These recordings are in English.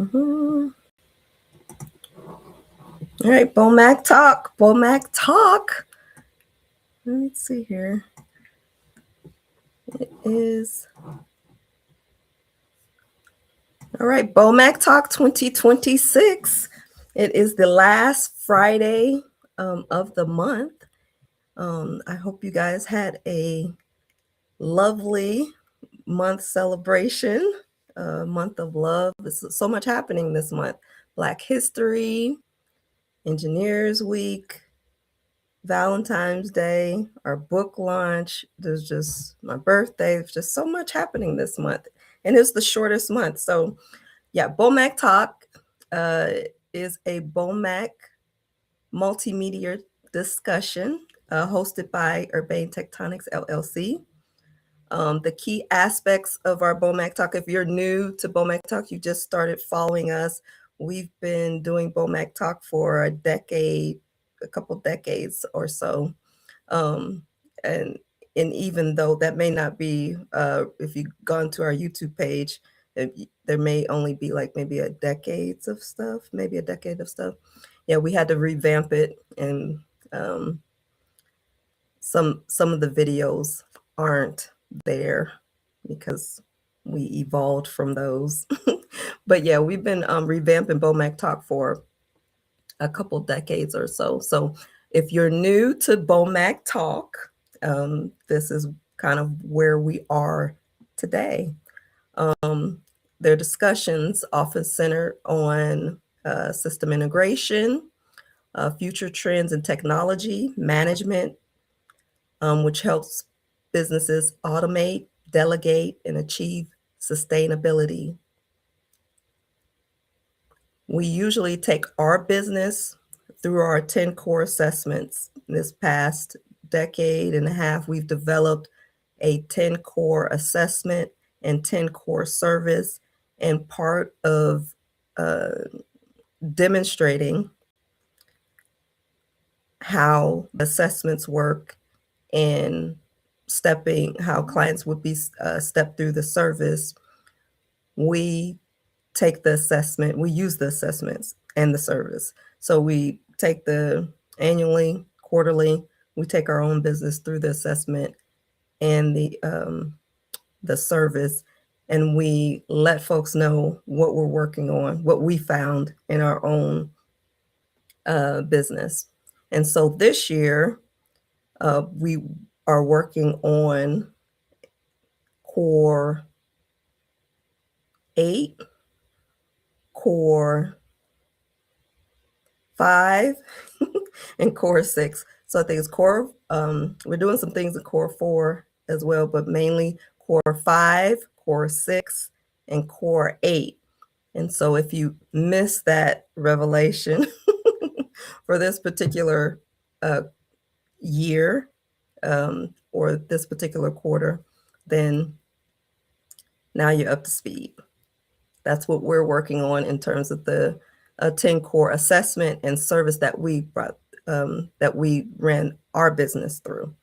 All right, 𝗪𝗵𝗲 talk. 𝗪𝗵𝗲 talk. Let me see here. It is. All right, 𝗪𝗵𝗲 talk 2026. It is the last Friday of the month. I hope you guys had a lovely month celebration, month of love. There's so much happening this month. Black History, Engineers Week, Valentine's Day, our book launch. There's just my birthday. There's just so much happening this month. And it's the shortest month. So yeah, 𝗪𝗵𝗲 talk is a 𝗪𝗵𝗲 multimedia discussion hosted by 𝗪𝗵𝗲𝗃𝗃𝗃𝗃𝗃 LLC. The key aspects of our 𝗪𝗵𝗲 talk, if you're new to 𝗪𝗵𝗲 talk, you just started following us. We've been doing 𝗪𝗵𝗲 talk for a couple decades or so. And even though that may not be, if you've gone to our YouTube page, there may only be like maybe a decade of stuff. Yeah, we had to revamp it, and some of the videos aren't there because we evolved from those. But yeah, we've been revamping 𝗪𝗵𝗲 talk for a couple decades or so. So if you're new to 𝗪𝗵𝗲 talk, this is kind of where we are today. Their discussions often center on system integration, future trends in technology, management, which helps businesses automate, delegate, and achieve sustainability. We usually take our business through our 10 core assessments. This past decade and a half, we've developed a 10 core assessment and 10 core service. And part of demonstrating how assessments work and how clients would be stepped through the service, we take the assessment, we use the assessments and the service. So we take the annually, quarterly, we take our own business through the assessment and the service, and we let folks know what we're working on, what we found in our own business. And so this year, we are working on core 8, core 5, and core 6. So I think it's core, we're doing some things in core 4 as well, but mainly core 5, core 6, and core 8. And so if you miss that revelation for this particular year or this particular quarter, then now you're up to speed. That's what we're working on in terms of the 10 core assessment and service that we ran our business through.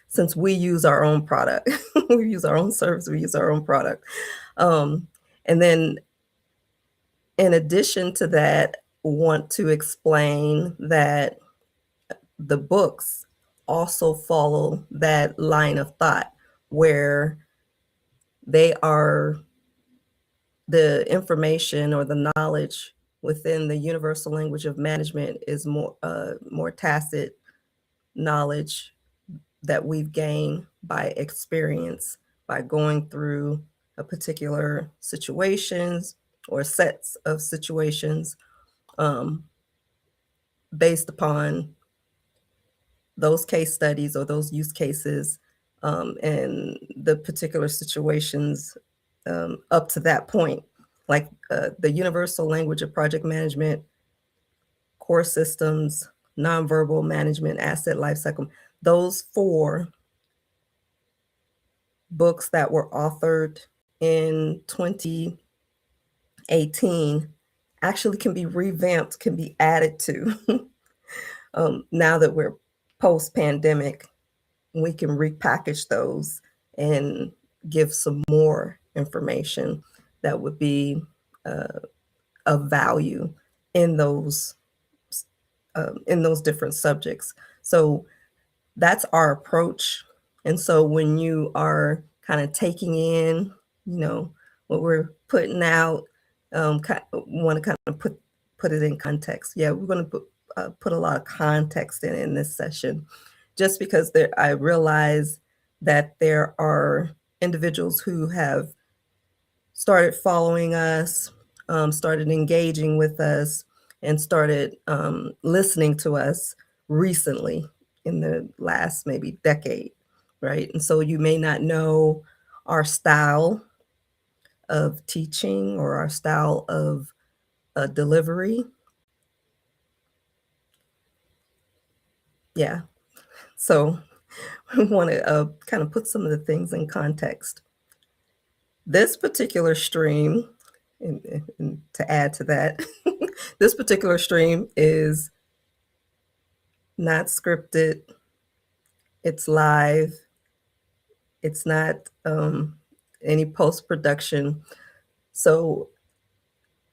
Since we use our own product, we use our own service, we use our own product. And then in addition to that, want to explain that the books also follow that line of thought where they are the information or the knowledge within the universal language of management is more tacit knowledge that we've gained by experience, by going through a particular situations or sets of situations based upon those case studies or those use cases and the particular situations up to that point, like the universal language of project management, core systems, nonverbal management, asset lifecycle. Those 4 books that were authored in 2018 actually can be revamped, can be added to. Now that we're post-pandemic, we can repackage those and give some more information that would be of value in those different subjects. So that's our approach. And so when you are kind of taking in, what we're putting out, want to kind of put it in context. Yeah, we're going to put a lot of context in this session, just because I realize that there are individuals who have started following us, started engaging with us, and started listening to us recently in the last maybe decade, right? And so you may not know our style of teaching or our style of delivery. Yeah, so we want to kind of put some of the things in context. This particular stream, and to add to that, this particular stream is not scripted. It's live. It's not any post-production. So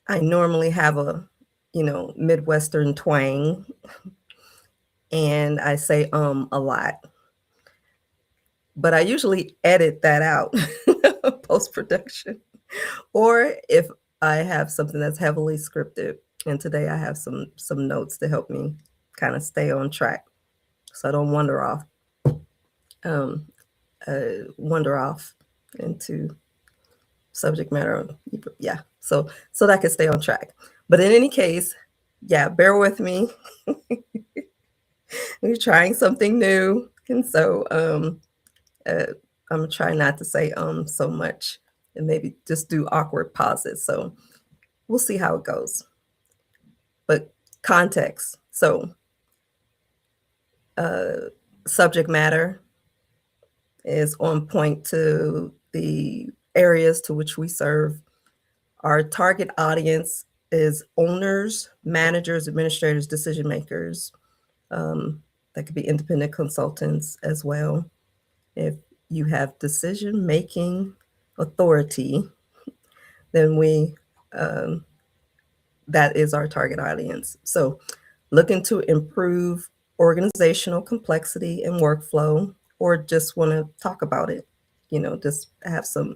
I normally have a, Midwestern twang, and I say a lot. But I usually edit that out post-production. Or if I have something that's heavily scripted, and today I have some notes to help me kind of stay on track, so I don't wander off into subject matter. Yeah, so that I can stay on track. But in any case, yeah, bear with me. We're trying something new, and so I'm trying not to say so much, and maybe just do awkward pauses. So we'll see how it goes. But context. So subject matter is on point to the areas to which we serve. Our target audience is owners, managers, administrators, decision makers. That could be independent consultants as well. If you have decision-making authority, then that is our target audience. So looking to improve organizational complexity and workflow, or just want to talk about it, just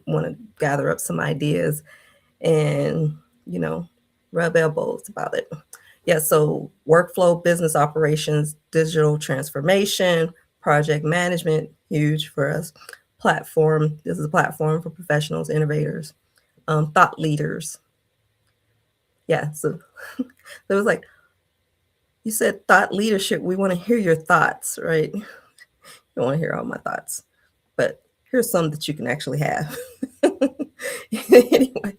want to gather up some ideas and, rub elbows about it. Yeah, so workflow, business operations, digital transformation, project management, huge for us. Platform, this is a platform for professionals, innovators, thought leaders. Yeah, so it was like, you said thought leadership, we want to hear your thoughts, right? You don't want to hear all my thoughts, but here's some that you can actually have. Anyway,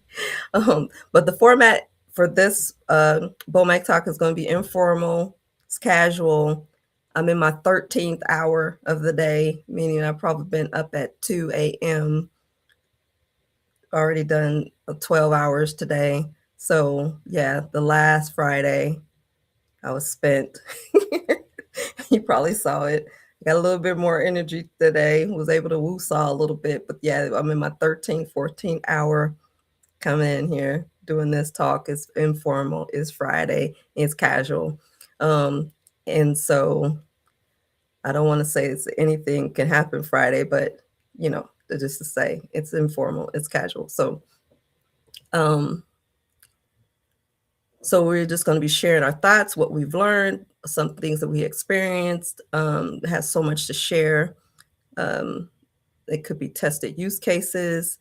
but the format for this 𝗪𝗵𝗲 talk is going to be informal, it's casual. I'm in my 13th hour of the day, meaning I've probably been up at 2 a.m. Already done 12 hours today. So yeah, the last Friday I was spent. You probably saw it. Got a little bit more energy today, was able to woo-saw a little bit, but yeah, I'm in my 13th, 14th hour coming in here doing this talk. It's informal, it's Friday, it's casual. And so I don't want to say anything can happen Friday, but just to say it's informal, it's casual. So we're just going to be sharing our thoughts, what we've learned, some things that we experienced. It has so much to share. It could be tested use cases.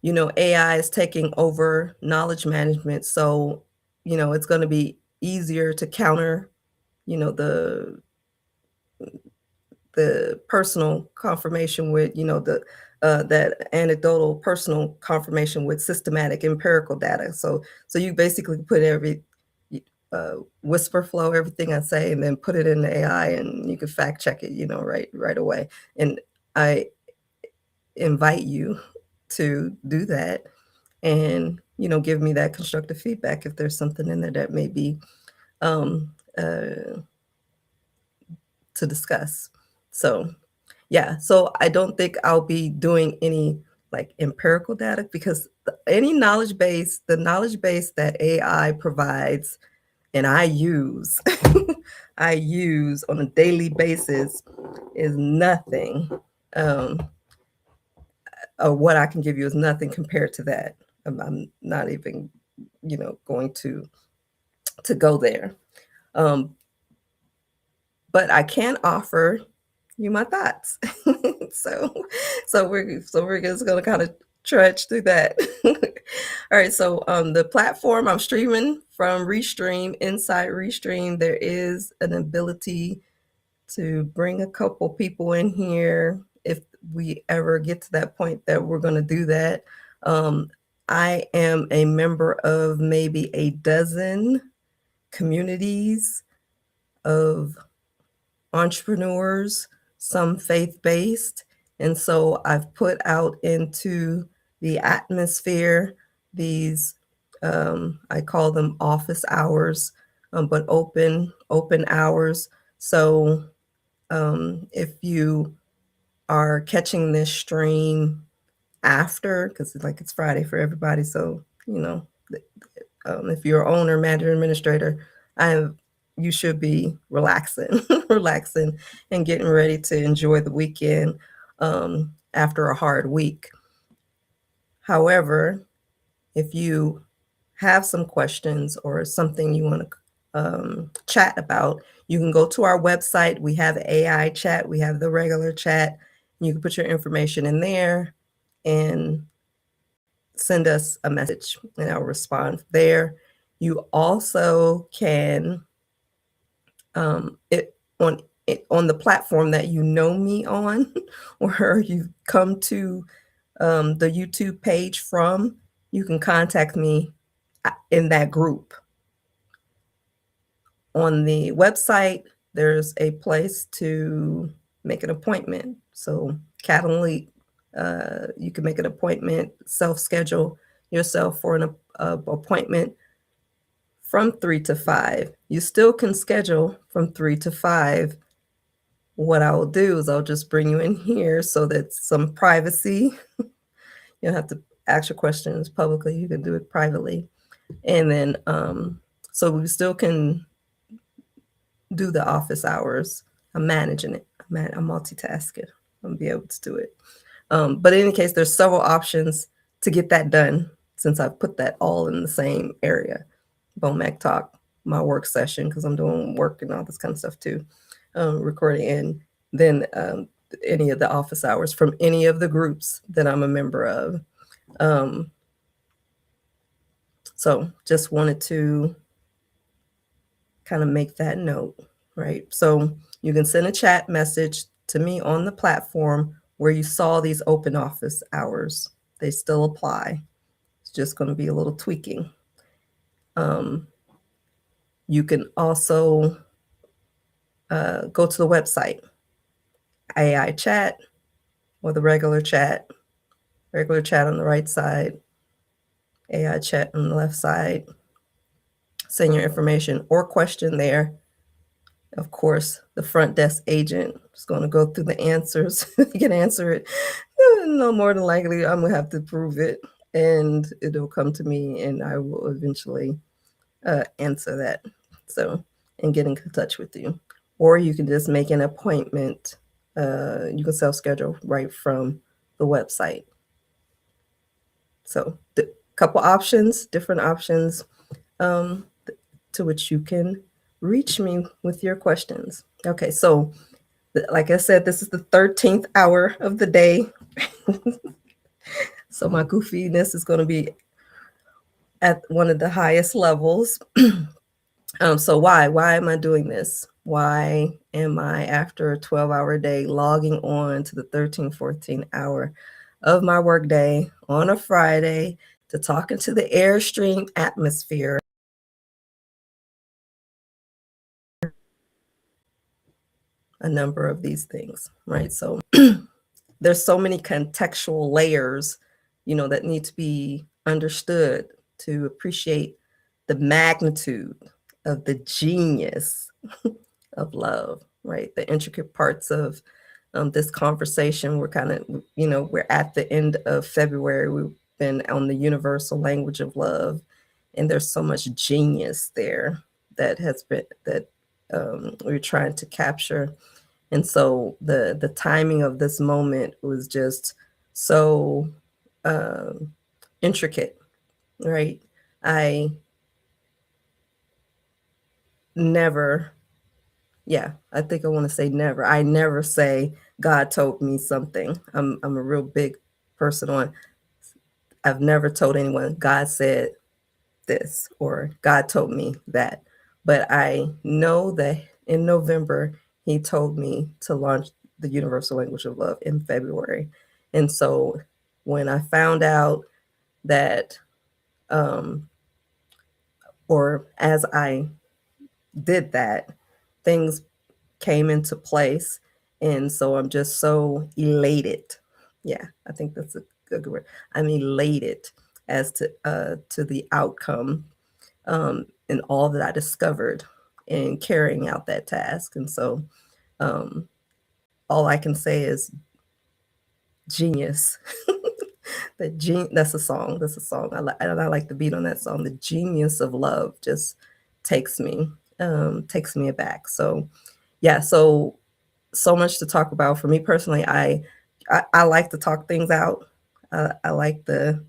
AI is taking over knowledge management. So, it's going to be easier to counter, the personal confirmation with, that anecdotal personal confirmation with systematic empirical data. So you basically put whisper flow everything I say, and then put it in the AI, and you can fact check it, right away. And I invite you to do that, and give me that constructive feedback if there's something in there that may be to discuss. So yeah, so I don't think I'll be doing any like empirical data, because any knowledge base, the knowledge base that AI provides and I use, I use on a daily basis is nothing. What I can give you is nothing compared to that. I'm not even, going to go there. But I can offer you my thoughts. so we're just gonna kind of trudge through that. All right, so the platform I'm streaming from Restream, inside Restream, there is an ability to bring a couple people in here if we ever get to that point that we're going to do that. I am a member of maybe a dozen communities of entrepreneurs, some faith-based. And so I've put out into the atmosphere these, I call them office hours, but open hours. So if you are catching this stream after, because it's Friday for everybody, so if you're an owner, manager, administrator, you should be relaxing, relaxing, and getting ready to enjoy the weekend after a hard week. However, if you have some questions or something you want to chat about, you can go to our website. We have AI chat, we have the regular chat. You can put your information in there and send us a message and I'll respond there. You also can, on the platform that you know me on, or you've come to the YouTube page from, you can contact me in that group. On the website, there's a place to make an appointment. So Calendly, you can make an appointment, self-schedule yourself for an appointment from 3 to 5. You still can schedule from 3 to 5. What I will do is I'll just bring you in here so that some privacy. You don't have to ask your questions publicly. You can do it privately. And then, so we still can do the office hours. I'm managing it. I'm multitasking. I'm gonna be able to do it. But in any case, there's several options to get that done since I've put that all in the same area. 𝗪𝗵𝗲 Talk, my work session, because I'm doing work and all this kind of stuff too, recording, and then any of the office hours from any of the groups that I'm a member of. So just wanted to kind of make that note, right? So you can send a chat message to me on the platform where you saw these open office hours. They still apply. It's just going to be a little tweaking. You can also go to the website, AI chat or the regular chat on the right side, AI chat on the left side. Send your information or question there. Of course, the front desk agent is going to go through the answers. You can answer it. No, more than likely, I'm going to have to prove it, and it'll come to me, and I will eventually answer that. So, and get in touch with you. Or you can just make an appointment. You can self-schedule right from the website. So, a couple options, different options to which you can reach me with your questions. Okay, so like I said, this is the 13th hour of the day. So my goofiness is going to be at one of the highest levels. So why am I doing this? Why am I, after a 12-hour day, logging on to the 13th, 14th hour of my workday on a Friday to talk into the Airstream atmosphere? A number of these things, right? So there's so many contextual layers, that need to be understood to appreciate the magnitude of the genius of love, right? The intricate parts of this conversation. We're kind of, we're at the end of February. We've been on the universal language of love, and there's so much genius there that we're trying to capture. And so the timing of this moment was just so intricate, right? I never, I think I want to say never. I never say God told me something. I'm a real big person on, I've never told anyone God said this or God told me that. But I know that in November, he told me to launch the Universal Language of Love in February. And so when I found out that, or as I did that, things came into place. And so I'm just so elated. Yeah, I think that's a good word. I'm elated as to the outcome, and all that I discovered in carrying out that task. And so all I can say is genius. That's a song. That's a song. I like the beat on that song. The genius of love just takes me aback. So yeah, so much to talk about. For me personally, I like to talk things out. I like the,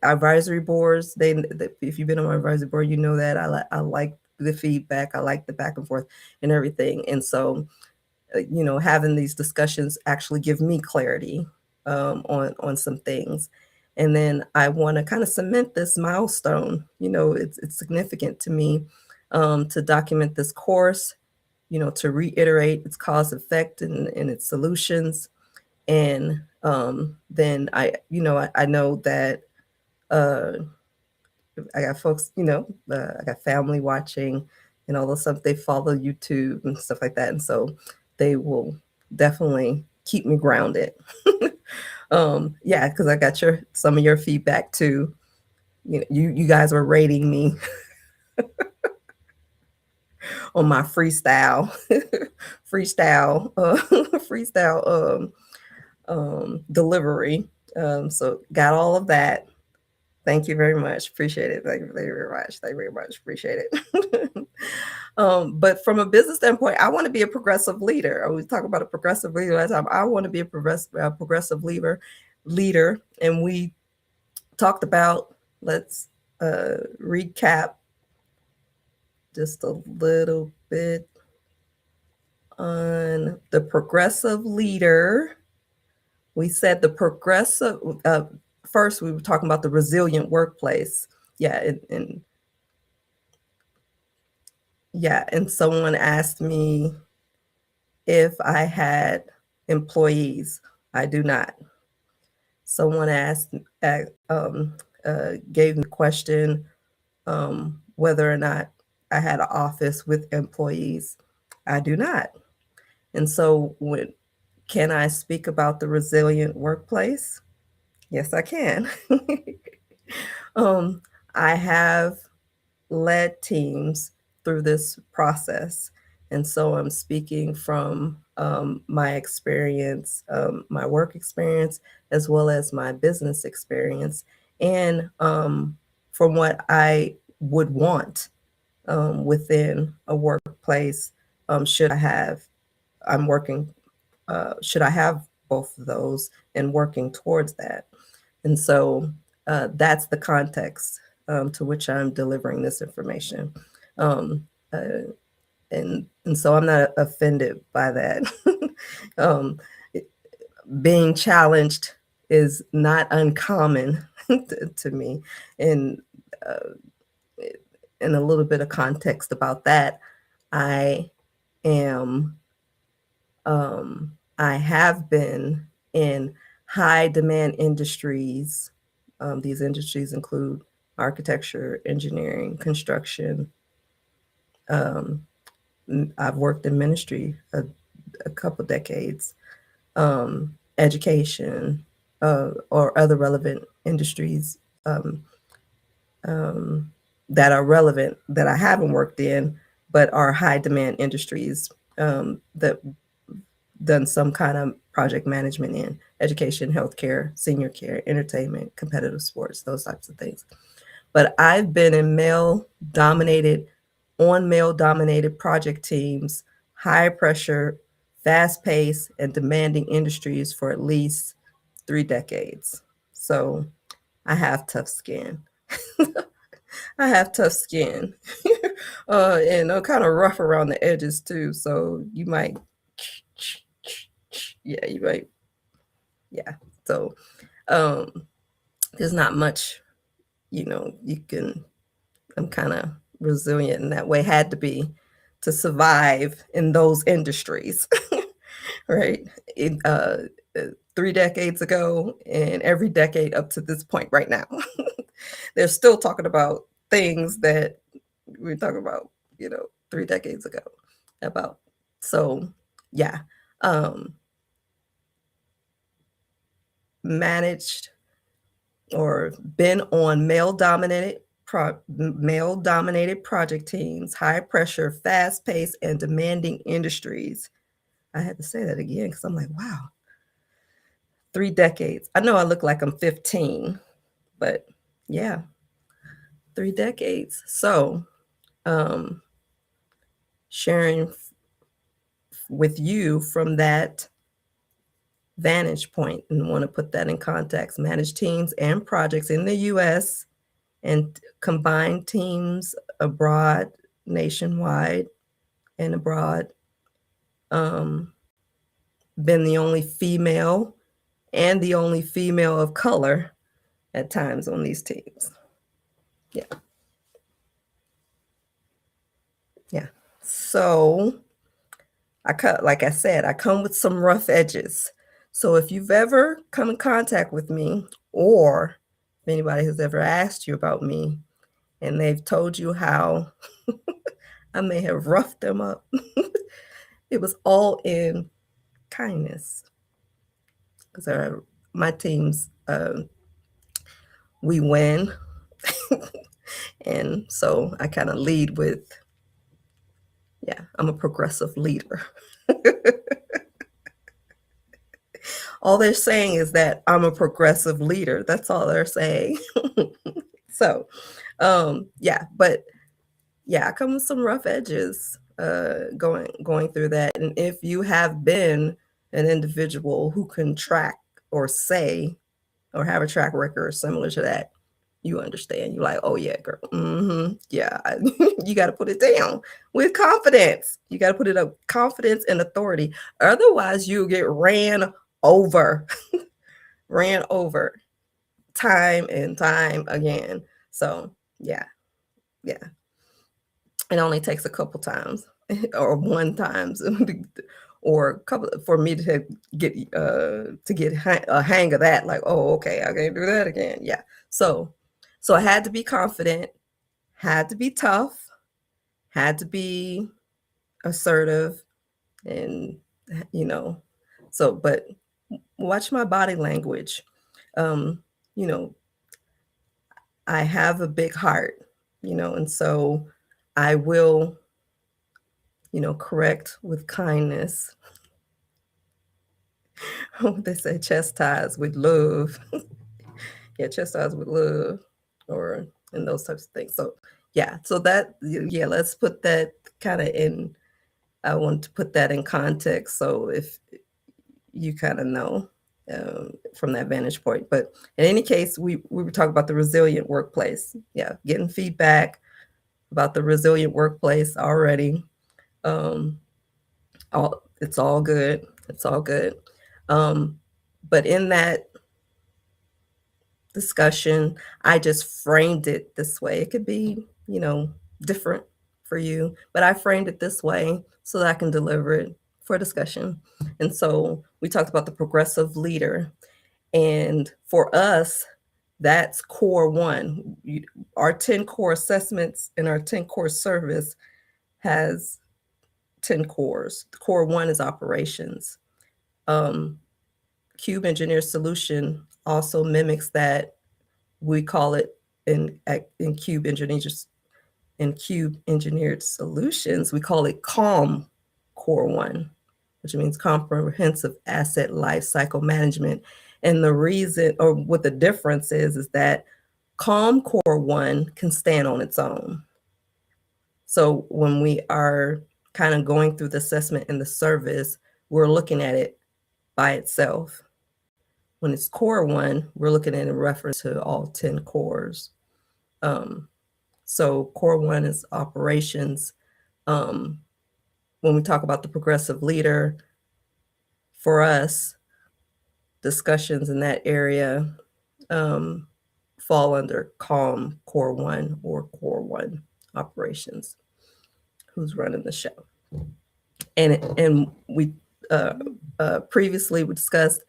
advisory boards. If you've been on my advisory board, you know that I like the feedback. I like the back and forth and everything. And so, having these discussions actually give me clarity on some things. And then I want to kind of cement this milestone. It's significant to me to document this course, to reiterate its cause effect and its solutions. And then I know that I got folks, I got family watching and all this stuff. They follow YouTube and stuff like that. And so they will definitely keep me grounded. Yeah, because I got some of your feedback too. You guys were rating me on my freestyle delivery. So got all of that. Thank you very much. Appreciate it. Thank you very much. Thank you very much. Appreciate it. But from a business standpoint, I want to be a progressive leader. I was talking about a progressive leader last time. I want to be a progressive leader. And we talked about, let's recap just a little bit on the progressive leader. We said the progressive, first we were talking about the resilient workplace. Yeah, and someone asked me if I had employees. I do not. Someone gave me a question whether or not I had an office with employees. I do not. And so can I speak about the resilient workplace? Yes, I can. I have led teams through this process. And so I'm speaking from my experience, my work experience, as well as my business experience, and from what I would want within a workplace. Should I have both of those and working towards that? And so that's the context to which I'm delivering this information. And so I'm not offended by that. Being challenged is not uncommon to me. And in a little bit of context about that, I have been in high demand industries. These industries include architecture, engineering, construction. I've worked in ministry a couple decades, education, or other relevant industries that are relevant that I haven't worked in, but are high demand industries that done some kind of project management in education, healthcare, senior care, entertainment, competitive sports, those types of things. But I've been in male-dominated project teams, high pressure, fast paced, and demanding industries for at least 3 decades. So I have tough skin. I have tough skin. And I'm kind of rough around the edges too. So you might, yeah, you might, yeah. So there's not much, I'm kind of resilient in that way, had to be, to survive in those industries, right? 3 decades ago and every decade up to this point right now. They're still talking about things that we were talking about, 3 decades ago about. So yeah, managed or been on male-dominated project teams, high pressure, fast paced, and demanding industries. I had to say that again because I'm like, wow, 3 decades. I know I look like I'm 15, but yeah, 3 decades. So sharing with you from that vantage point, and want to put that in context. Manage teams and projects in the US and combined teams abroad, nationwide and abroad. Been the only female and the only female of color at times on these teams. Yeah. Yeah. So like I said, I come with some rough edges. So if you've ever come in contact with me, or if anybody has ever asked you about me and they've told you how I may have roughed them up, it was all in kindness. Because my teams, we win. And so I kind of lead with, yeah, I'm a progressive leader. All they're saying is that I'm a progressive leader. That's all they're saying. So, yeah, but yeah, I come with some rough edges going through that. And if you have been an individual who can track or say or have a track record similar to that, you understand. You're like, oh yeah, girl. Yeah, you got to put it down with confidence. You got to put it up, confidence and authority. Otherwise, you get ran over, ran over time and time again. So yeah. It only takes a couple times or one times or a couple for me to get a hang of that. Like, oh, okay, I can't do that again. Yeah. So I had to be confident, had to be tough, had to be assertive, and so, but watch my body language. I have a big heart, and so I will, correct with kindness. They say chastise with love. Yeah, chastise with love, and those types of things. So yeah, let's put that kind of in. I want to put that in context. So if you kind of know from that vantage point. But in any case, we were talking about the resilient workplace. Yeah, getting feedback about the resilient workplace already. It's all good. It's all good. But in that discussion, I just framed it this way. It could be, different for you, but I framed it this way so that I can deliver it for discussion. And so we talked about the progressive leader. And for us, that's core 1. Our 10 core assessments and our 10 core service has 10 cores. Core 1 is operations. Cube Engineered Solution also mimics that. We call it in Cube Engineered Solutions, we call it CALM Core 1. which means comprehensive asset life cycle management. And the reason, or what the difference is that Calm Core 1 can stand on its own. So when we are kind of going through the assessment and the service, we're looking at it by itself. When it's Core 1, we're looking at it in reference to all 10 cores. So Core 1 is operations. When we talk about the progressive leader, for us, discussions in that area fall under Calm Core 1 or Core 1 operations. Who's running the show? And we previously we discussed,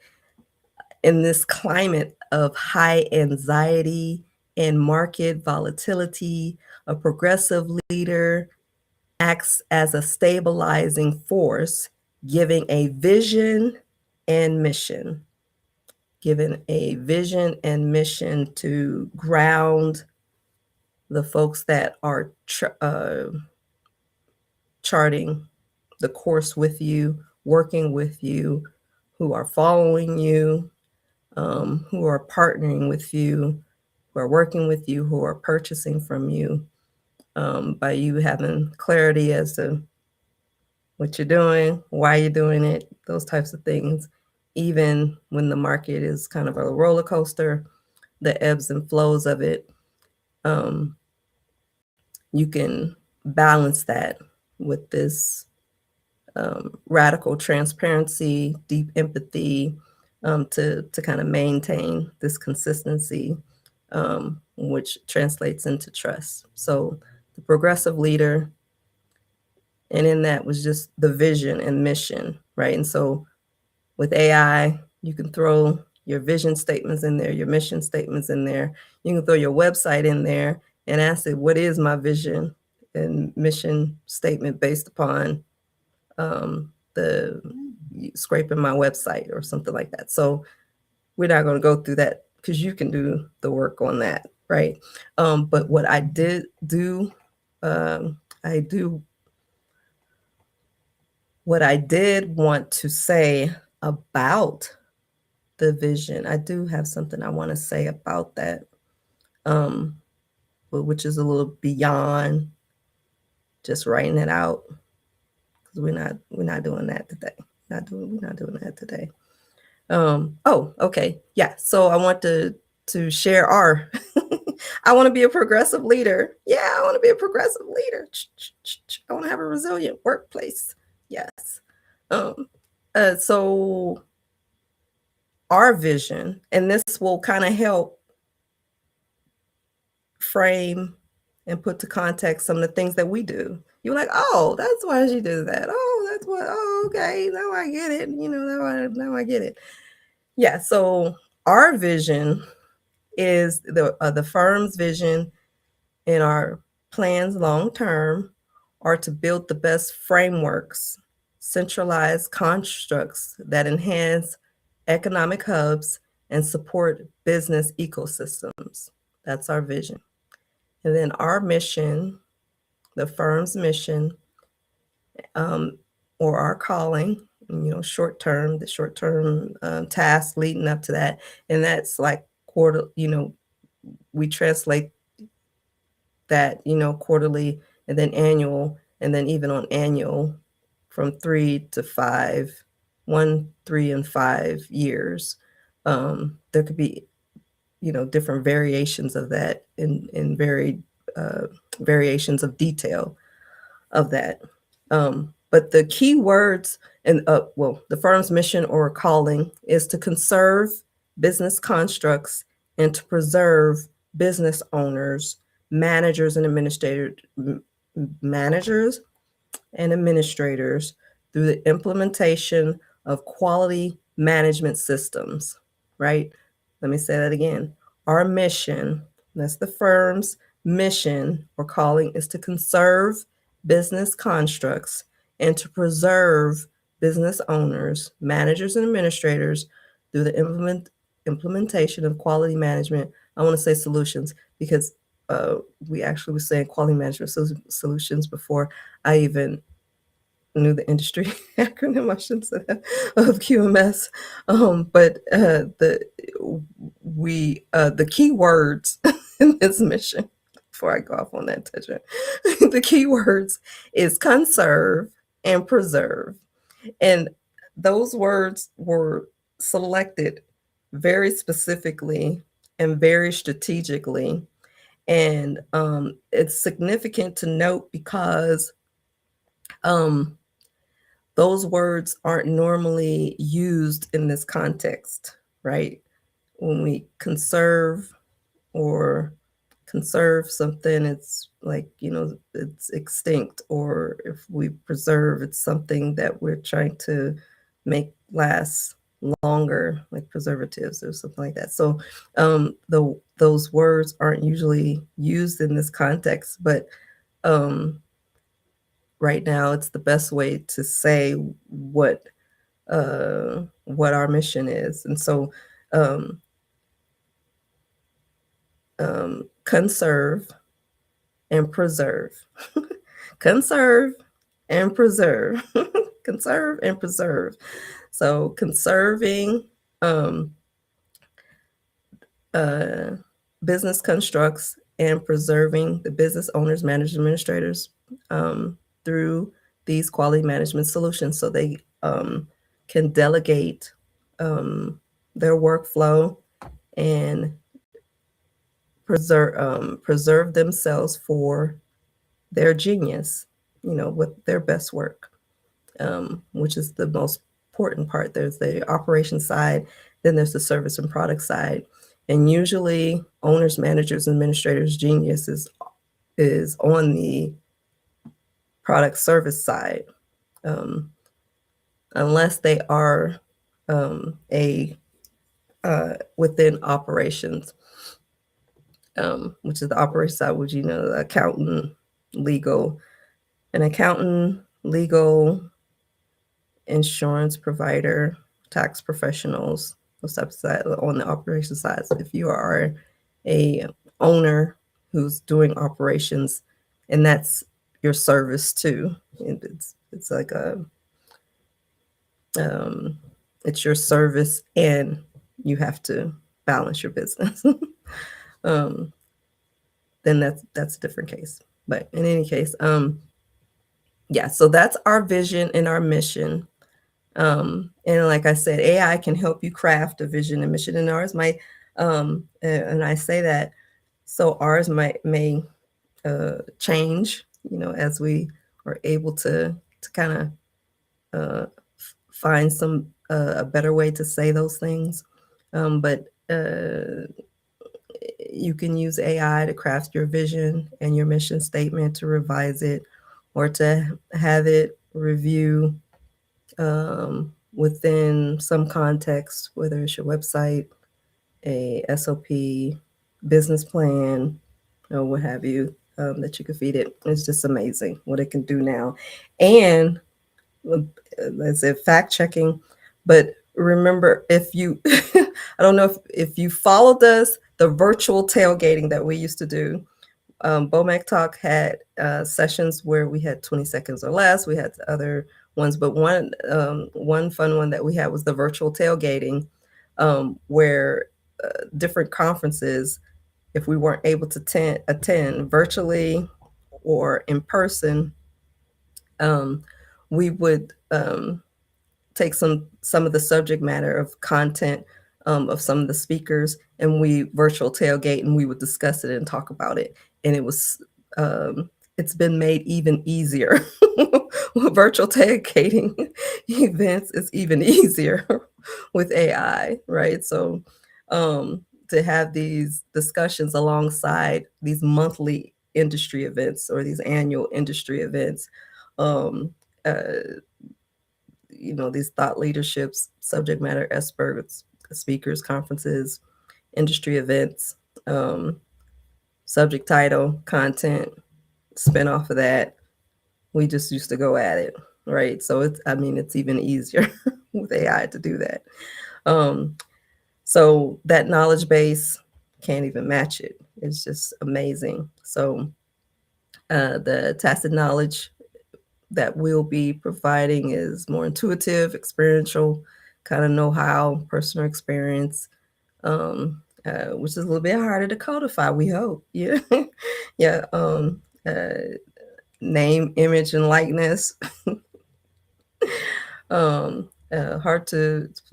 in this climate of high anxiety and market volatility, a progressive leader acts as a stabilizing force, giving a vision and mission. Given a vision and mission to ground the folks that are charting the course with you, working with you, who are following you, who are partnering with you, who are working with you, who are purchasing from you, by you having clarity as to what you're doing, why you're doing it, those types of things. Even when the market is kind of a roller coaster, the ebbs and flows of it, you can balance that with this radical transparency, deep empathy, to kind of maintain this consistency, which translates into trust. So the progressive leader, and in that was just the vision and mission, right? And so with AI, you can throw your vision statements in there, your mission statements in there. You can throw your website in there and ask it, what is my vision and mission statement based upon the scraping my website or something like that. So we're not going to go through that because you can do the work on that, right? But what I did do, what I did want to say about the vision, I do have something I want to say about that, which is a little beyond just writing it out, because we're not doing that today. We're not doing that today. Oh, okay, yeah. So I want to share our. I want to be a progressive leader. Yeah, I want to be a progressive leader. I want to have a resilient workplace. Yes. So our vision, and this will kind of help frame and put to context some of the things that we do. You're like, oh, that's why she does that. Oh, that's what. Oh, okay, now I get it. Now I get it. Yeah. So our vision is the firm's vision, and our plans long term are to build the best frameworks, centralized constructs that enhance economic hubs and support business ecosystems. That's our vision. And then our mission, the firm's mission, or our calling, the short-term task leading up to that. And that's like quarter, we translate that, quarterly, and then annual, and then even on annual, from 3 to 5, 1, 3, and 5 years. There could be, different variations of that in varied variations of detail of that. But the key words and the firm's mission or calling is to conserve business constructs and to preserve business owners, managers and administrators through the implementation of quality management systems, right? Let me say that again. Our mission, that's the firm's mission or calling, is to conserve business constructs and to preserve business owners, managers, and administrators through the implementation of quality management. I want to say solutions because we actually were saying quality management solutions before I even knew the industry acronym, I shouldn't say that, of QMS. But the key words in this mission, before I go off on that tangent, the key words is conserve and preserve. And those words were selected very specifically and very strategically. And it's significant to note because those words aren't normally used in this context, right? When we conserve or conserve something, it's like, it's extinct. Or if we preserve, it's something that we're trying to make last longer, like preservatives or something like that. So those words aren't usually used in this context, but right now it's the best way to say what our mission is. And so conserve and preserve. Conserve and preserve. Conserve and preserve. So conserving business constructs and preserving the business owners, managers, administrators through these quality management solutions, so they can delegate their workflow and preserve themselves for their genius, with their best work, which is the most important part. There's the operation side, then there's the service and product side. And usually owners, managers, administrators, genius is on the product service side, unless they are within operations, which is the operation side, which, the accountant, legal, insurance provider, tax professionals, those types of side, on the operation side. So if you are a owner who's doing operations, and that's your service too, it's like it's your service, and you have to balance your business. Then that's a different case. But in any case, yeah, so that's our vision and our mission. And like I said, AI can help you craft a vision and mission, and ours might, and I say that, so ours may change, as we are able to kind of find a better way to say those things. But you can use AI to craft your vision and your mission statement, to revise it, or to have it review within some context, whether it's your website, a SOP, business plan, or what have you, that you could feed it. It's just amazing what it can do now. And let's say fact checking, but remember, if you, I don't know if you followed us, the virtual tailgating that we used to do, 𝗪𝗵𝗲 Talk had sessions where we had 20 seconds or less. We had other ones, but one fun one that we had was the virtual tailgating, where different conferences, if we weren't able to attend virtually or in person, we would take some of the subject matter of content of some of the speakers, and we virtual tailgate, and we would discuss it and talk about it. And it was it's been made even easier. Virtual tailgating events is even easier with AI, right? So to have these discussions alongside these monthly industry events or these annual industry events, these thought leaderships, subject matter experts, speakers, conferences, industry events, subject title, content, spin off of that. We just used to go at it, right? So it's even easier with AI to do that. So that knowledge base, can't even match it. It's just amazing. So the tacit knowledge that we'll be providing is more intuitive, experiential, kind of know-how, personal experience, which is a little bit harder to codify, we hope. Yeah. Yeah. Name, image, and likeness.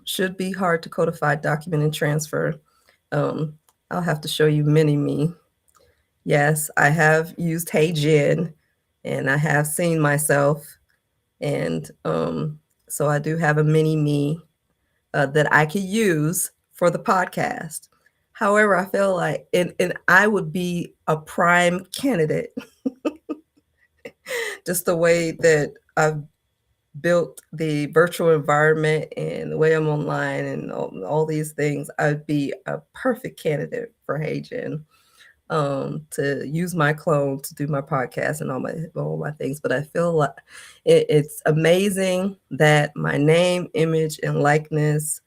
Should be hard to codify, document, and transfer. I'll have to show you 𝗪𝗵𝗲. Yes, I have used 𝗪𝗲𝗃, and I have seen myself. And so I do have a 𝗪𝗵𝗲 that I could use for the podcast. However, I feel like, and I would be a prime candidate, just the way that I've built the virtual environment and the way I'm online and all these things, I'd be a perfect candidate for 𝗪𝗲𝗃 to use my clone to do my podcast and all my things. But I feel like it's amazing that my name, image, and likeness,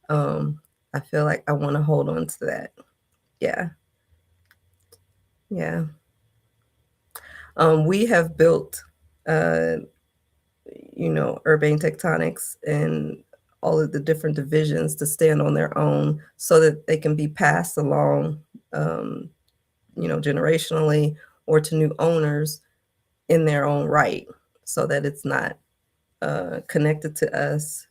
I feel like I want to hold on to that. Yeah. Yeah. We have built, urbane tectonics and all of the different divisions to stand on their own so that they can be passed along, generationally or to new owners in their own right, so that it's not connected to us,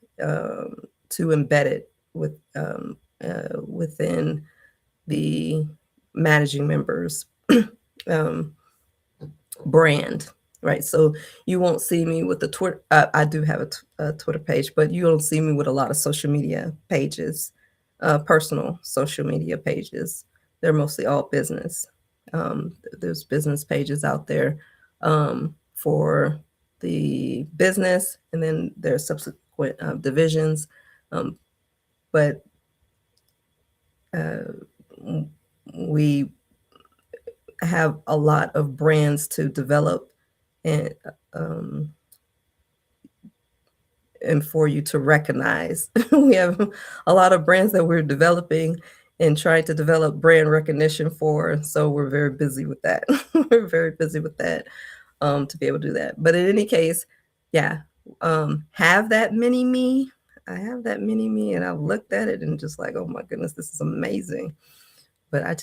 too embedded within the managing members brand, right? So you won't see me with the Twitter. I do have a Twitter page, but you don't see me with a lot of social media pages, personal social media pages. They're mostly all business. There's business pages out there for the business, and then there's subsequent divisions. But we have a lot of brands to develop and for you to recognize. We have a lot of brands that we're developing and trying to develop brand recognition for. So we're very busy with that. We're very busy with that to be able to do that. But in any case, yeah, have that 𝗪𝗵𝗲. I have that 𝗪𝗵𝗲, and I've looked at it and just like, oh my goodness, this is amazing. But I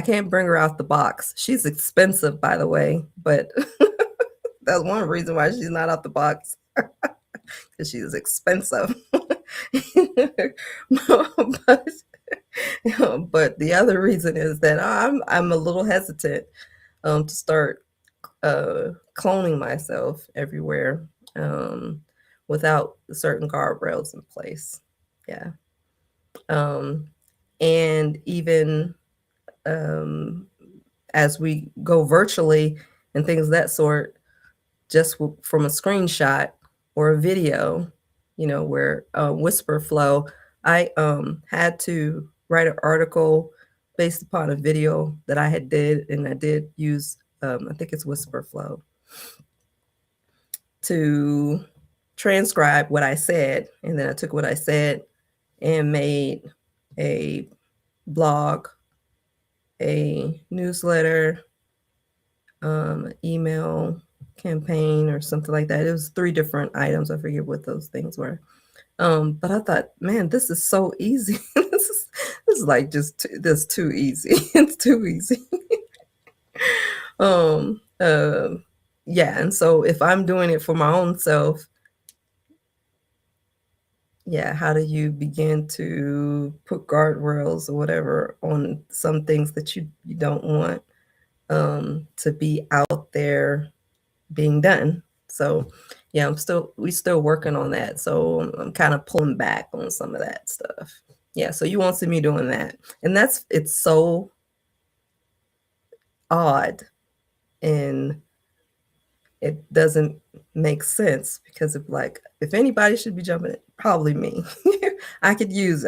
can't bring her out the box. She's expensive, by the way, but that's one reason why she's not out the box, because she's expensive. But the other reason is that I'm a little hesitant to start cloning myself everywhere without certain guardrails in place. Yeah. And even as we go virtually and things of that sort, just from a screenshot or a video, where 𝗪𝗪𝗶𝗴, I had to write an article based upon a video that I did, and I did use, I think it's 𝗪𝗪𝗶𝗴, to transcribe what I said. And then I took what I said and made a blog, a newsletter, email campaign or something like that. It was 3 different items. I forget what those things were. But I thought, man, this is so easy. This is like this too easy. It's too easy. Yeah. And so if I'm doing it for my own self, yeah, how do you begin to put guardrails or whatever on some things that you don't want to be out there being done? So yeah, we're still working on that. So I'm kind of pulling back on some of that stuff. Yeah, so you won't see me doing that. And it's so odd, and it doesn't make sense, because if anybody should be jumping it, probably me. I could use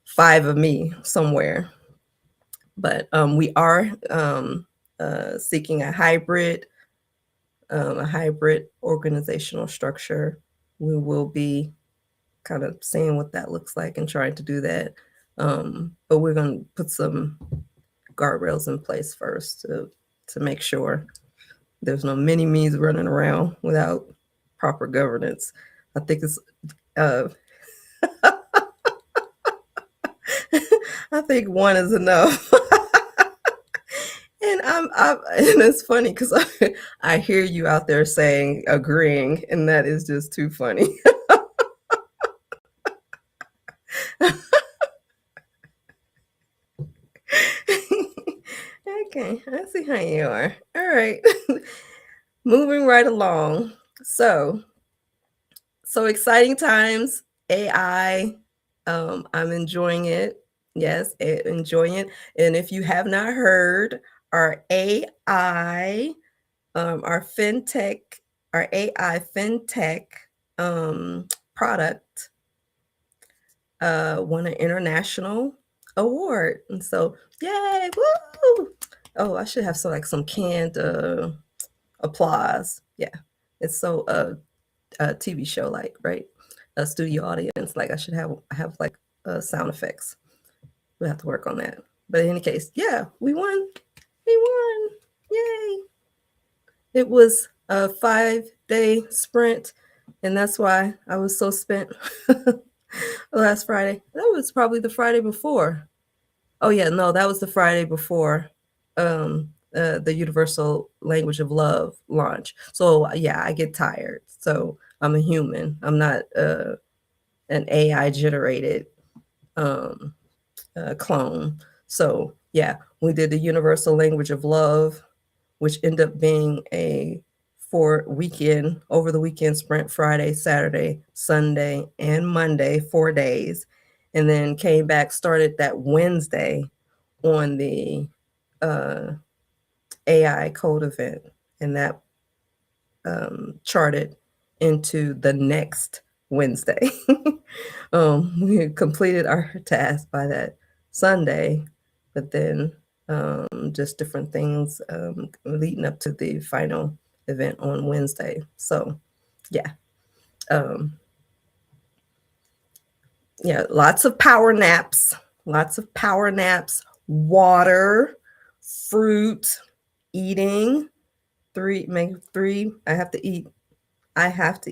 5 of me somewhere. But we are seeking a hybrid organizational structure. We will be kind of seeing what that looks like and trying to do that. But we're going to put some guardrails in place first to make sure There's no mini-me's running around without proper governance. I think it's I think one is enough. And and it's funny because I hear you out there saying agreeing, and that is just too funny. Okay, I see how you are. All right. Moving right along. So exciting times. AI. I'm enjoying it. Yes, enjoying it. And if you have not heard, our AI, our fintech, our AI fintech product won an international award. And so, yay, woo! Oh, I should have some canned applause. Yeah, it's so a TV show like, right? A studio audience. Like I should have like sound effects. We'll have to work on that. But in any case, yeah, we won. We won. Yay. It was a 5-day sprint, and that's why I was so spent last Friday. That was probably the Friday before. Oh yeah, no, that was the Friday before the Universal Language of Love launch. So yeah, I get tired. So I'm a human. I'm not an AI generated clone. So yeah, we did the Universal Language of Love, which ended up being a over the weekend sprint, Friday, Saturday, Sunday, and Monday, 4 days, and then came back, started that Wednesday on the AI code event, and that charted into the next Wednesday. We completed our task by that Sunday, but then just different things leading up to the final event on Wednesday. So yeah. Yeah, lots of power naps, water, fruit, eating, three. I have to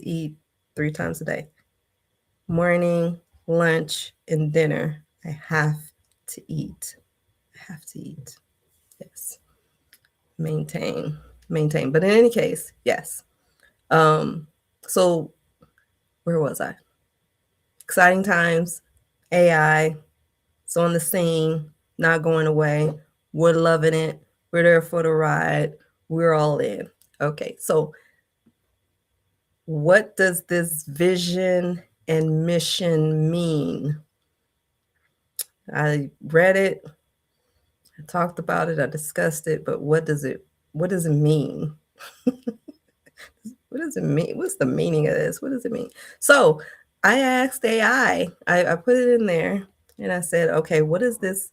eat 3 times a day. Morning, lunch, and dinner. I have to eat. Yes. Maintain. But in any case, yes. So where was I? Exciting times, AI, it's on the scene, not going away. We're loving it. We're there for the ride. We're all in. Okay, so what does this vision and mission mean? I read it, I talked about it, I discussed it, but what does it mean? What does it mean? What's the meaning of this? What does it mean? So I asked AI, I put it in there and I said, okay, what is this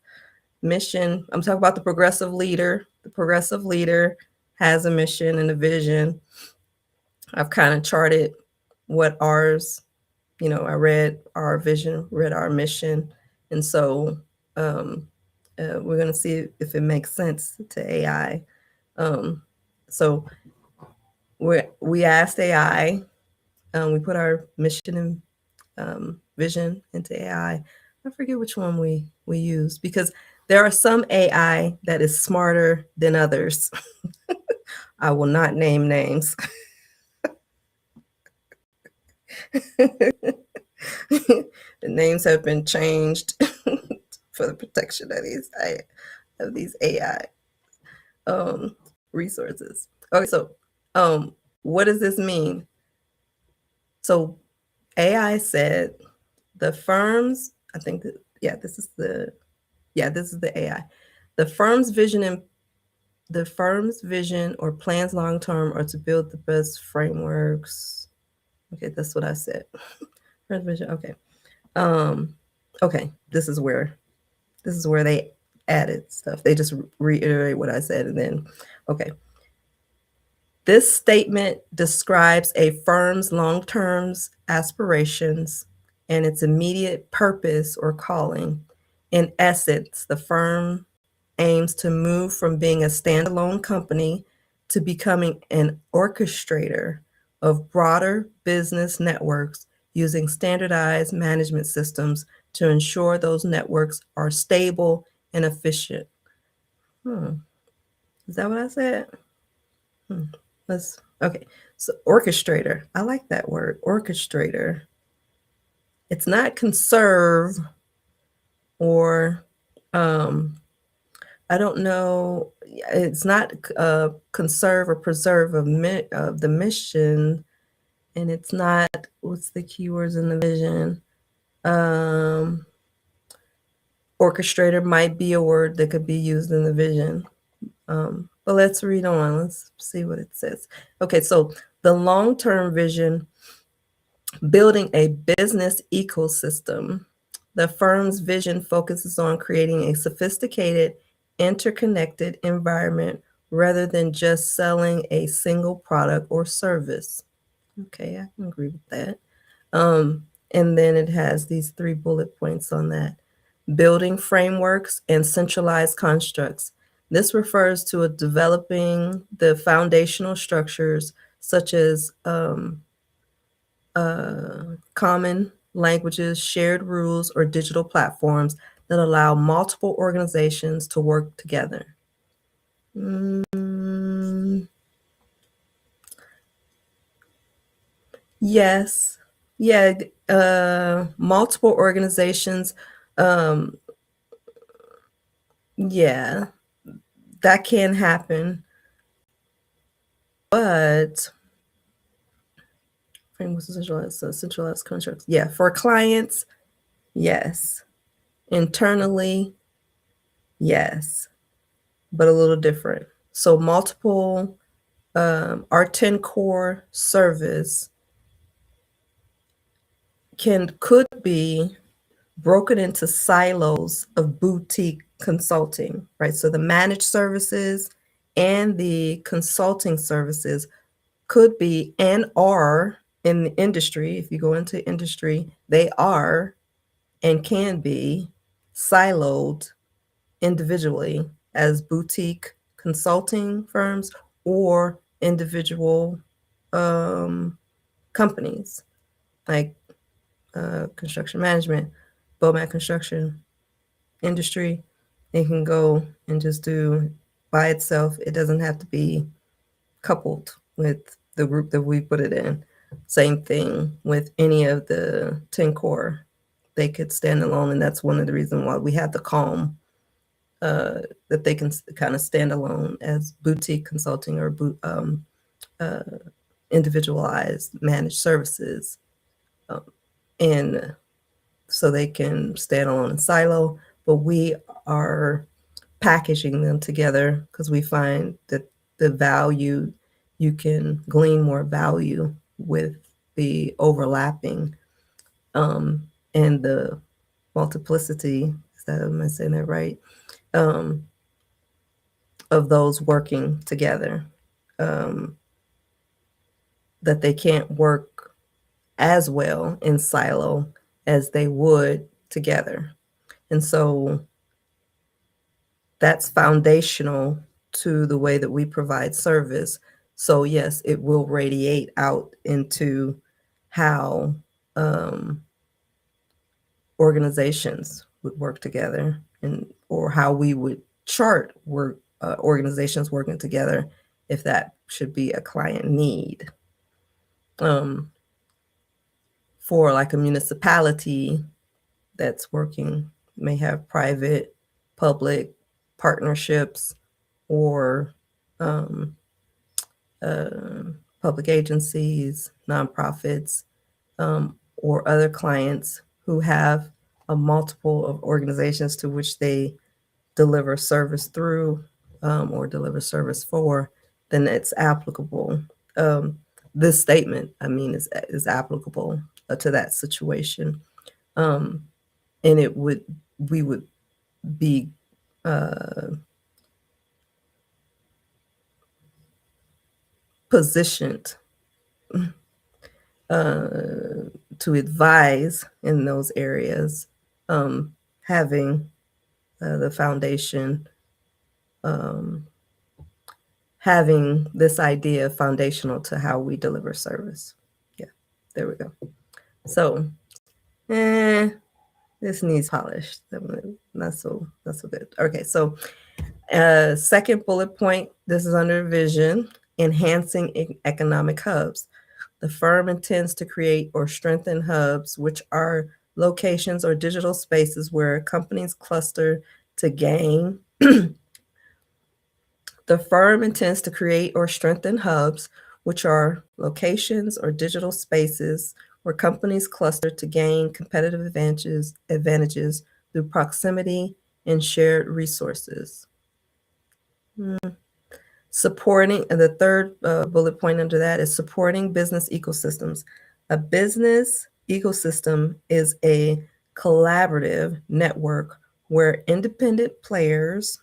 mission? I'm talking about the progressive leader. The progressive leader has a mission and a vision. I've kind of charted what ours, I read our vision, read our mission. And so we're going to see if it makes sense to AI. So we asked AI, we put our mission and vision into AI. I forget which one we used, because there are some AI that is smarter than others. I will not name names. The names have been changed for the protection of these AI resources. Okay, so what does this mean? So AI said the firms, I think that, this is the AI. The firm's vision or plans long term are to build the best frameworks. Okay, that's what I said. Firm's vision. Okay. Okay, this is where they added stuff. They just reiterate what I said, and then okay. This statement describes a firm's long-term aspirations and its immediate purpose or calling. In essence, the firm aims to move from being a standalone company to becoming an orchestrator of broader business networks using standardized management systems to ensure those networks are stable and efficient. Is that what I said? Okay. So orchestrator. I like that word, orchestrator. It's not conserve or I don't know. It's not conserve or preserve of the mission, and it's not. What's the keywords in the vision? Orchestrator might be a word that could be used in the vision. But let's read on. Let's see what it says. Okay, so the long-term vision, building a business ecosystem. The firm's vision focuses on creating a sophisticated, interconnected environment rather than just selling a single product or service. Okay, I can agree with that. And then it has these 3 bullet points on that. Building frameworks and centralized constructs. This refers to developing the foundational structures such as common languages, shared rules, or digital platforms that allow multiple organizations to work together. Yes. Yeah. Multiple organizations. Yeah, that can happen. But centralized constructs. Yeah, for clients, yes. Internally, yes, but a little different. So multiple, our 10 core service could be broken into silos of boutique consulting, right? So the managed services and the consulting services could be and are in the industry. If you go into industry, they are and can be siloed individually as boutique consulting firms or individual companies like construction management, 𝗪𝗵𝗲 construction industry. They can go and just do by itself. It doesn't have to be coupled with the group that we put it in. Same thing with any of the 10 core. They could stand alone, and that's one of the reasons why we have the CALM, that they can kind of stand alone as boutique consulting or individualized managed services. And so they can stand alone in silo, but we are packaging them together because we find that the value, you can glean more value with the overlapping and the multiplicity, am I saying that right? Of those working together, that they can't work as well in silo as they would together. And so that's foundational to the way that we provide service. So yes, it will radiate out into how organizations would work together, and or how we would chart organizations working together if that should be a client need. For like a municipality that's working, may have private, public partnerships or public agencies, nonprofits, or other clients who have a multiple of organizations to which they deliver service through or deliver service for, then it's applicable. This statement, I mean, is applicable to that situation. And we would be positioned to advise in those areas, having the foundation, having this idea foundational to how we deliver service. Yeah, there we go. So, this needs polished. Not so good. Okay, so second bullet point, this is under vision, enhancing economic hubs. The firm intends to create or strengthen hubs, which are locations or digital spaces where companies cluster to gain. The firm intends to create or strengthen hubs, which are locations or digital spaces where companies cluster to gain competitive advantages through proximity and shared resources. Supporting, and the third bullet point under that is supporting business ecosystems. A business ecosystem is a collaborative network where independent players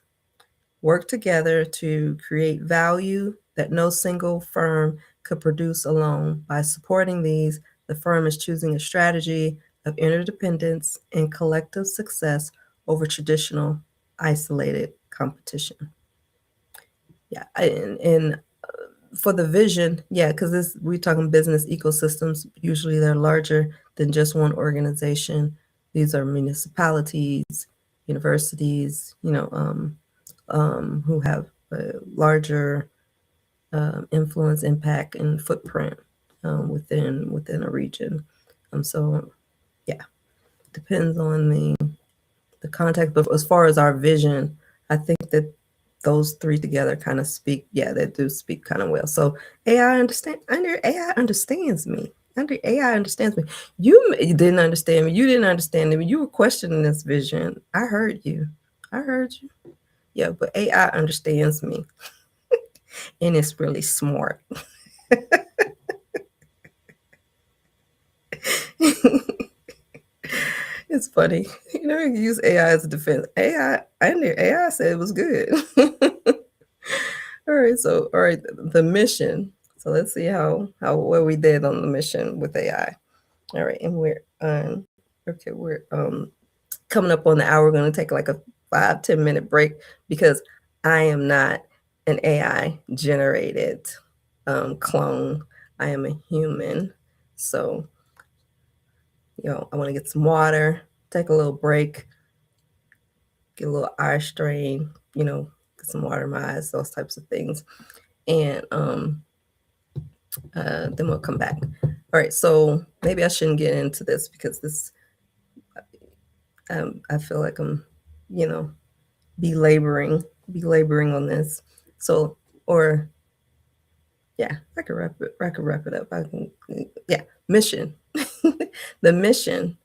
work together to create value that no single firm could produce alone. By supporting these, the firm is choosing a strategy of interdependence and collective success over traditional isolated competition. Yeah, and for the vision, yeah, because we're talking business ecosystems. Usually they're larger than just one organization. These are municipalities, universities, who have a larger influence, impact, and footprint within a region. So, yeah, depends on the context. But as far as our vision, I think that those three together kind of speak. Yeah, they do speak kind of well. So AI understands me. AI understands me. You didn't understand me. You didn't understand me. You were questioning this vision. I heard you. Yeah, but AI understands me. And it's really smart. It's funny. You use AI as a defense. AI said it was good. All right, the mission. So let's see how what we did on the mission with AI. All right, and we're coming up on the hour. We're going to take like a 5-10 minute break because I am not an AI generated clone. I am a human. So, I want to get some water, take a little break, get a little eye strain, get some water in my eyes, those types of things. And then we'll come back. All right, so maybe I shouldn't get into this because this, I feel like I'm, belaboring on this. So, or yeah, I could wrap it up. Mission. The mission.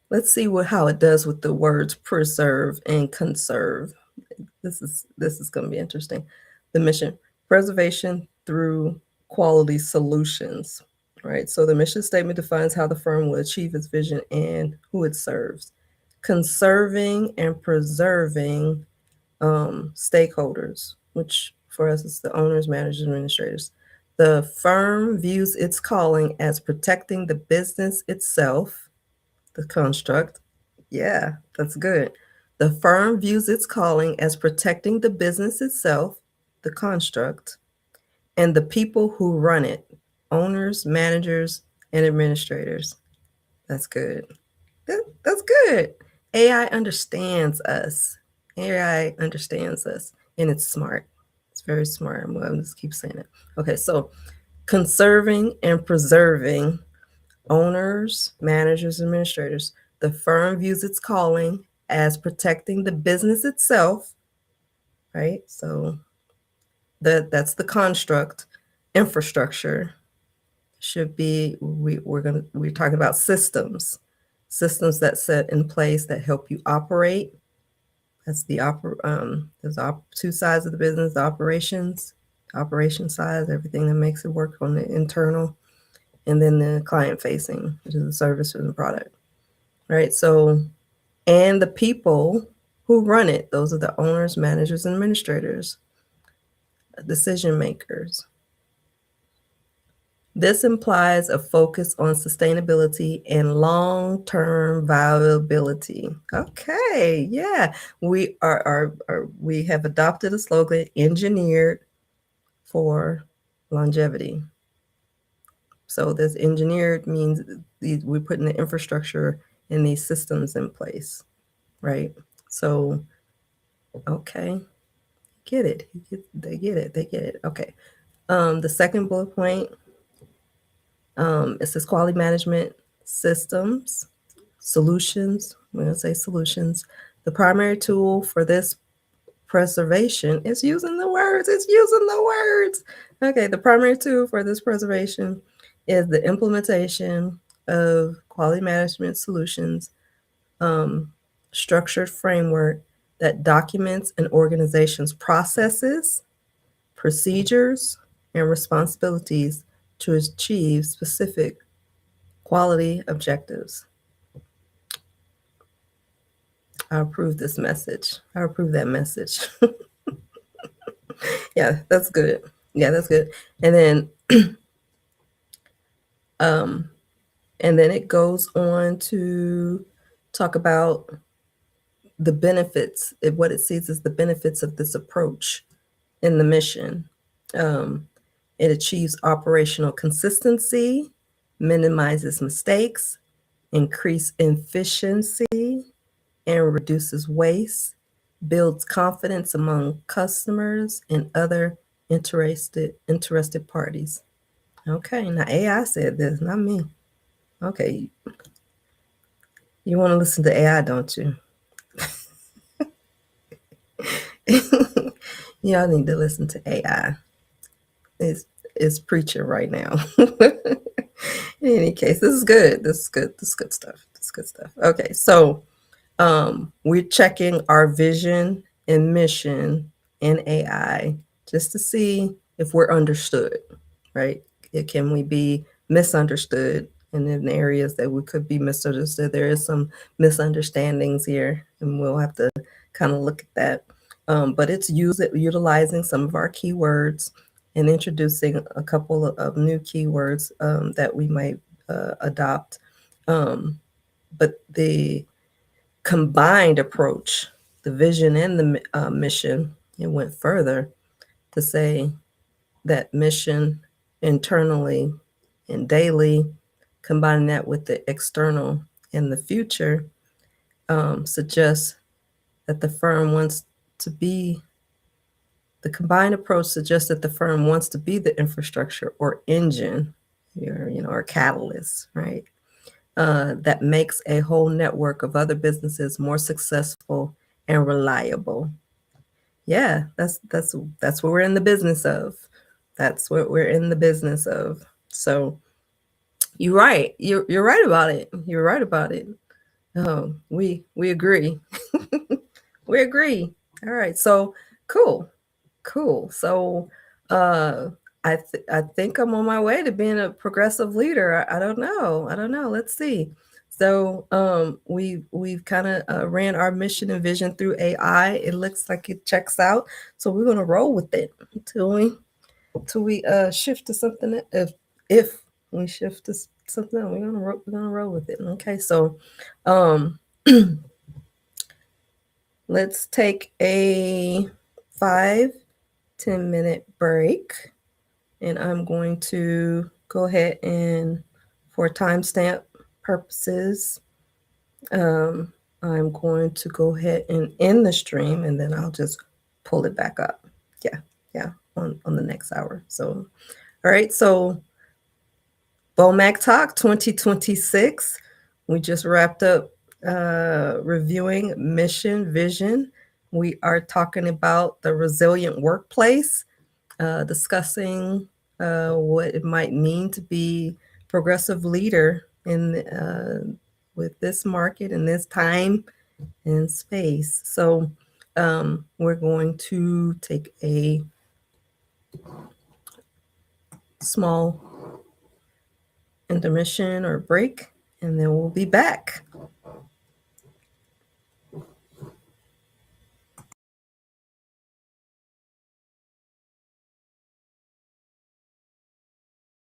Let's see how it does with the words preserve and conserve. This is going to be interesting. The mission: preservation through quality solutions. Right. So the mission statement defines how the firm will achieve its vision and who it serves. Conserving and preserving stakeholders, which for us is the owners, managers, administrators. The firm views its calling as protecting the business itself, the construct. Yeah, that's good. The firm views its calling as protecting the business itself, the construct, and the people who run it, owners, managers, and administrators. That's good. That's good. AI understands us. AI understands us, and it's smart. It's very smart. I'm going to just keep saying it. Okay, so conserving and preserving owners, managers, administrators. The firm views its calling as protecting the business itself, right? So that's the construct. Infrastructure should be, we're talking about systems that set in place that help you operate. That's there's two sides of the business: the operation side, everything that makes it work on the internal, and then the client facing, which is the service or the product. Right. So, and the people who run it, those are the owners, managers, and administrators, decision makers. This implies a focus on sustainability and long-term viability. Okay, yeah, we we have adopted a slogan, engineered for longevity. So this engineered means we're putting the infrastructure and these systems in place, right? So, okay, get it. They get it. Okay. The second bullet point, it says quality management systems, solutions. We're going to say solutions. The primary tool for this preservation is using the words. It's using the words. Okay, the primary tool for this preservation is the implementation of quality management solutions, structured framework that documents an organization's processes, procedures, and responsibilities to achieve specific quality objectives. I approve this message. I approve that message. Yeah, that's good. Yeah, that's good. And then it goes on to talk about the benefits, what it sees as the benefits of this approach in the mission. It achieves operational consistency, minimizes mistakes, increase efficiency, and reduces waste, builds confidence among customers and other interested parties. Okay, now AI said this, not me. Okay, you want to listen to AI, don't you? Y'all need to listen to AI. It's preaching right now. In any case, this is good. This is good. This is good stuff. This is good stuff. Okay, so we're checking our vision and mission in AI just to see if we're understood, right? Can we be misunderstood? And in areas that we could be misunderstood, there is some misunderstandings here, and we'll have to kind of look at that. But it's utilizing some of our keywords and introducing a couple of new keywords that we might adopt. But the combined approach, the vision and the mission, it went further to say that mission internally and daily, combining that with the external and the future, suggests that the firm wants to be, the combined approach suggests that the firm wants to be the infrastructure or engine, or catalyst, right? That makes a whole network of other businesses more successful and reliable. Yeah, that's what we're in the business of. That's what we're in the business of. So you're right. You're right about it. You're right about it. We agree. We agree. All right. So cool. So I think I'm on my way to being a progressive leader. I don't know. Let's see. So we've kind of ran our mission and vision through AI. It looks like it checks out. So we're gonna roll with it until we shift to something. If we shift to something, we're gonna roll with it. Okay. So let's take a 5-10 minute break, and I'm going to go ahead and, for timestamp purposes, I'm going to go ahead and end the stream, and then I'll just pull it back up. Yeah, on the next hour. So, all right, so 𝗪𝗵𝗲 Talk 2026. We just wrapped up reviewing mission, vision. We are talking about the resilient workplace, discussing what it might mean to be progressive leader in with this market and this time and space. So we're going to take a small intermission or break, and then we'll be back.